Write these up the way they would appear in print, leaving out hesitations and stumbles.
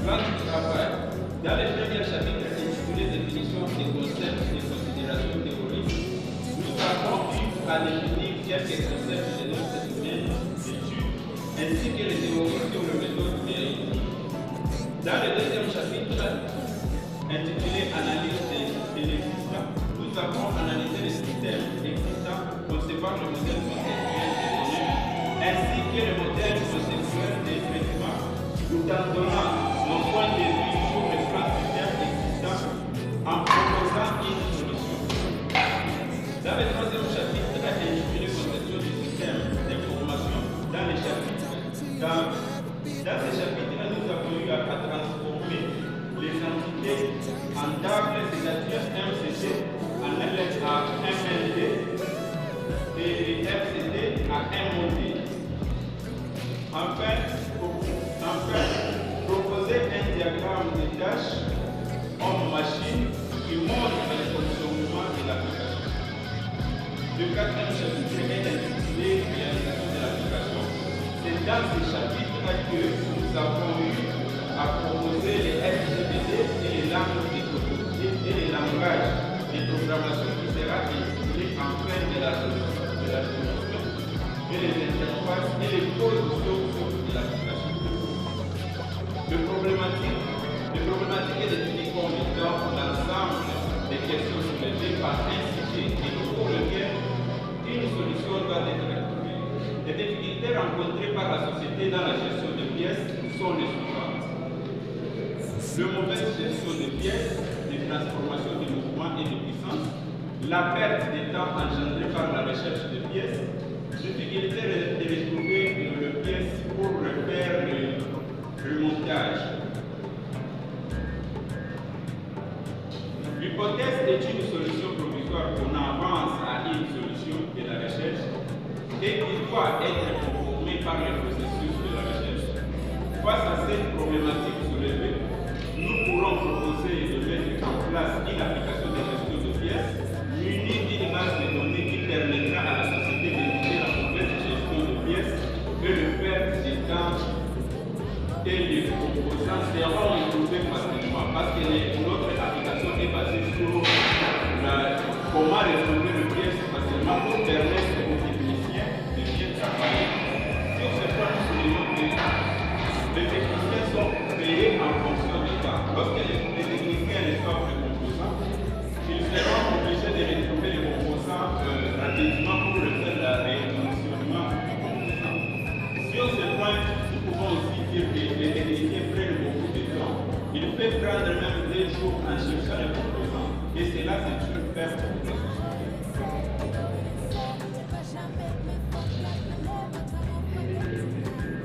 plan de travail, dans le premier chapitre intitulé Définition des concepts et des considérations théoriques, nous avons eu à définir quelques concepts de notre domaine d'études ainsi que les théories sur le méthode de réussite. Dans le deuxième chapitre, intitulé Analyse de l'existant, nous avons analysé les systèmes existants, concevoir le modèle conceptuel des données, ainsi que le modèle conceptuel des traitements, tout en donnant nos points de vue sur le plan système existant en proposant une solution. Dans le troisième chapitre, intitulé Conception du système d'information, dans ce chapitre, nous avons eu à transformer les entités en table, c'est-à-dire MCC, en LS à MLD et les FCD à MOD. Enfin, proposer un diagramme de tâches homme-machine qui montre le fonctionnement de l'application. Le quatrième chapitre est intitulé Réalisation de l'application. C'est dans ce chapitre que nous avons eu à proposer les SGBD et les langages de programmation qui sera intitulé en fin de la solution et les interfaces et les causes de l'application. Les problématiques est définies comme étant l'ensemble des questions soulevées par un sujet et pour lequel une solution doit être trouvée. Les difficultés rencontrées par la société dans la gestion des pièces sont les suivantes. La mauvaise gestion des pièces, les transformations de mouvements et de puissance, la perte de temps engendrée par la recherche de pièces, difficulté de retrouver les pièces pour faire le montage. L'hypothèse est une solution provisoire qu'on avance à une solution de la recherche et qui doit être conformée par le processus de la recherche. Face à cette problématique soulevée, nous pourrons proposer de mettre en place une application de gestion de pièces munie d'une base de données qui permettra à la société d'éviter la mauvaise gestion de pièces et le perte de temps et les composants seront retrouvés facilement parce que notre application est basée sur comment retrouver les pièces facilement pour permettre aux techniciens de bien travailler. Sur ce point, nous soulignons que les techniciens sont payés en fonction du temps. Lorsque les techniciens reçoivent les composants, ils seront obligés de retrouver les composants rapidement pour faire le rédimensionnement du composant. Sur ce point, nous pouvons aussi dire que les techniciens prennent beaucoup de temps. Ils peuvent prendre même 2 jours en cherchant les composants. Et cela, c'est une perte de ressources.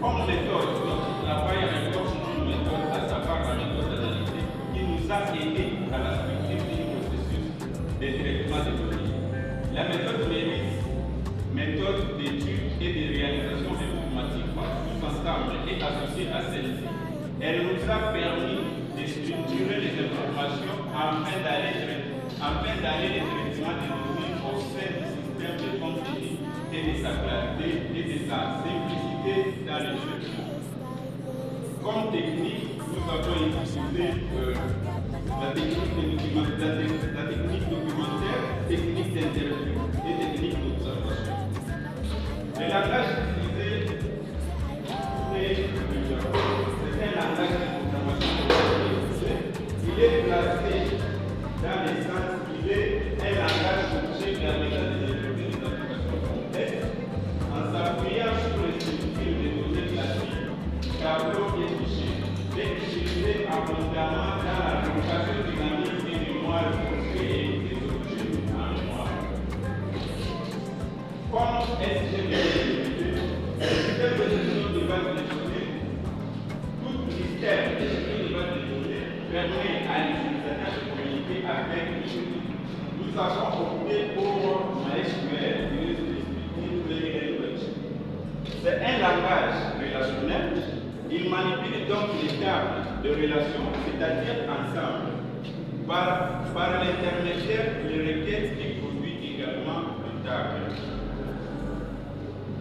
Comme méthode, notre travail récolte une méthode, à savoir la méthode d'analyse, qui nous a aidé à la structure du processus de traitement des données. La méthode MERIS, méthode d'étude et de réalisation informatique par tous ensemble est associée à celle-ci. Elle nous a permis de structurer les informations afin d'aller les traitements des données au sein du système de contenu et de sa clarté et de sa simplicité dans les jeux. Comme technique, nous avons utilisé la technique documentaire, technique d'interview et technique d'observation. Le langage utilisé c'est un langage de programmation. Il est placé dans le sens qu'il est un langage objet permettant de développer des applications complexes en s'appuyant sur les structures de données classiques, tableaux et fichiers, et utilisé abondamment dans la communication dynamique et mémoire pour créer des objets en mémoire. Comme SGBD, le système de gestion de base de données, tout système de gestion de base de données permet à l'utilisateur de communiquer avec l'outil. Nous avons opté pour MySQL, c'est un langage relationnel. Il manipule donc les tables de relation, c'est-à-dire ensemble. Par l'intermédiaire, les requêtes et produit également une table.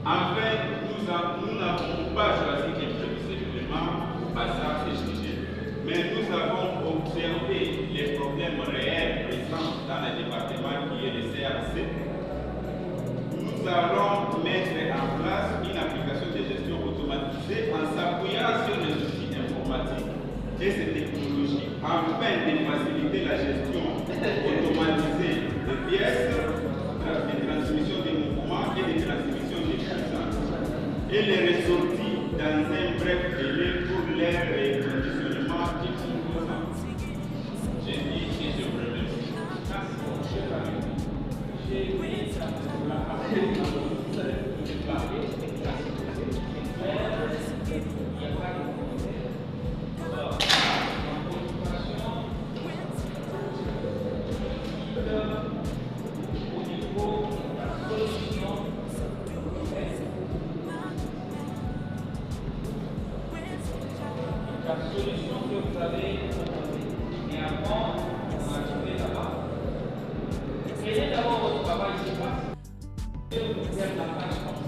Enfin, nous n'avons pas choisi imprévisiblement Bazar et Gigi. afin de faciliter la gestion automatisée des pièces, de transmission des mouvements et de transmission des puissances. Et les ressorties dans un bref délai pour leur conditionnement et composants. J'ai dit et je vous remercie. La solution que vous avez proposée, et avant, on va trouver là-bas. Créez d'abord votre travail sur place et vous faites la page comme ça.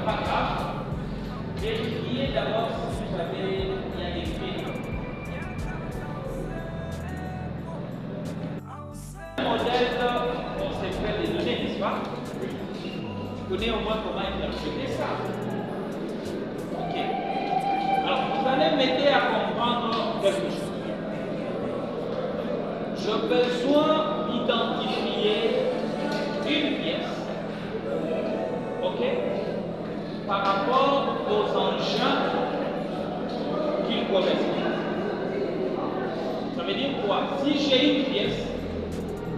Pas grave, vérifiez d'abord si vous avez bien écrit. Un modèle conceptuel des données, n'est-ce pas? Vous connaissez au moins comment interpréter ça. Ok. Alors, vous allez m'aider à comprendre quelque chose. J'ai besoin d'identifier une pièce. Ok? Par rapport aux engins qu'ils correspondent. Ça veut dire quoi? Si j'ai une pièce,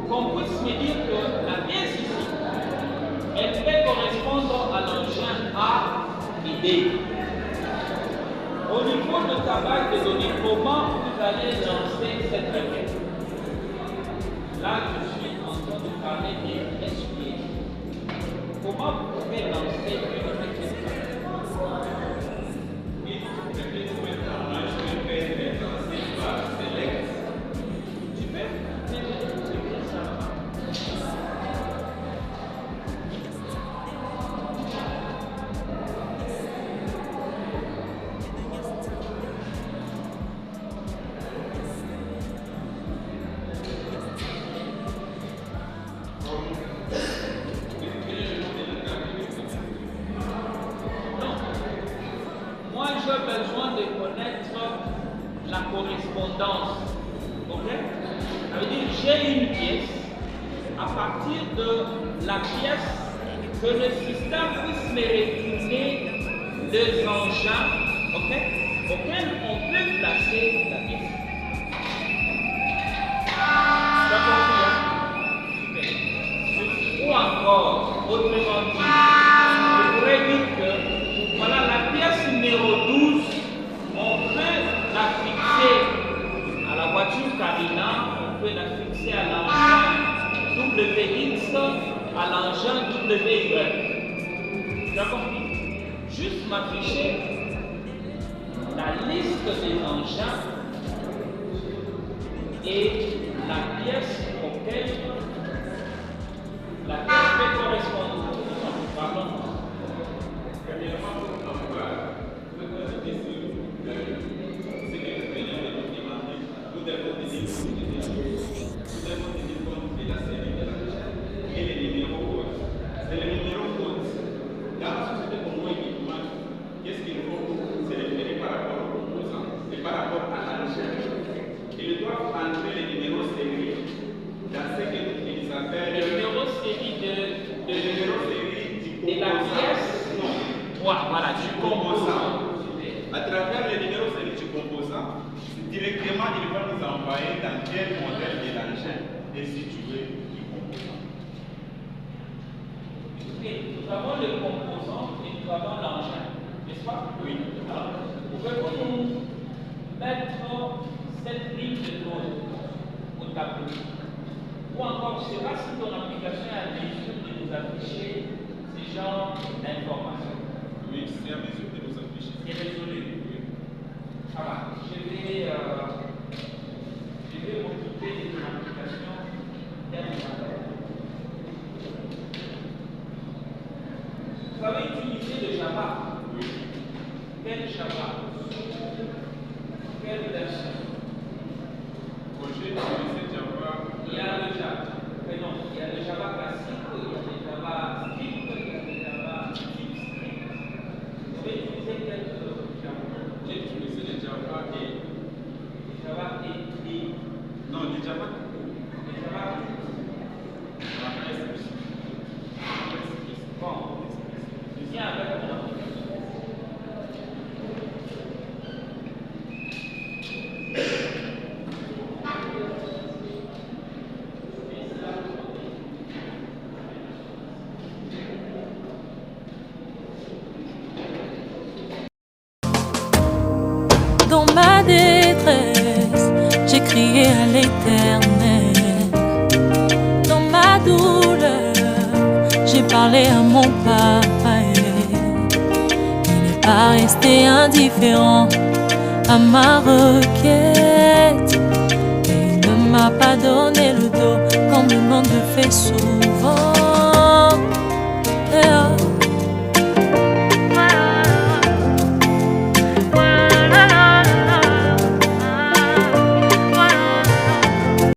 qu'on puisse me dire que la pièce ici, elle peut correspondre à l'engin A et D. Au niveau de ta base de données, comment vous allez lancer cette requête? Là, je suis en train de parler des SQL. Comment vous pouvez lancer une requête? J'ai besoin de connaître la correspondance. Ok? Ça veut dire j'ai une pièce. À partir de la pièce, que le système puisse me retourner les engins, ok, auxquels on peut placer la pièce. Ou encore, autrement dit, je pourrais dire que voilà la pièce numéro 12, on peut la fixer à la voiture Carina, on peut la fixer à l'engin WX, à l'engin WY. Tu as compris? Juste m'afficher la liste des engins et la pièce auquel la pièce peut correspondre. Pardon. Voilà, du composant. À travers les numéros série du composant, directement il va nous envoyer dans quel modèle de l'engin est situé du composant. Nous avons le composant et nous avons l'engin, n'est-ce pas? Oui. Alors, pouvez-vous nous mettre cette ligne de code au tableau? Ou encore, je ne sais pas si ton application a mesure de nous afficher ce genre d'informations. Oui, c'est à mesure de nous afficher. C'est résolu. Oui. Ça va. Je vais m'occuper crié à l'Éternel. Dans ma douleur, j'ai parlé à mon papa. Il n'est pas resté indifférent à ma requête. Et il ne m'a pas donné le dos comme le monde le fait souvent.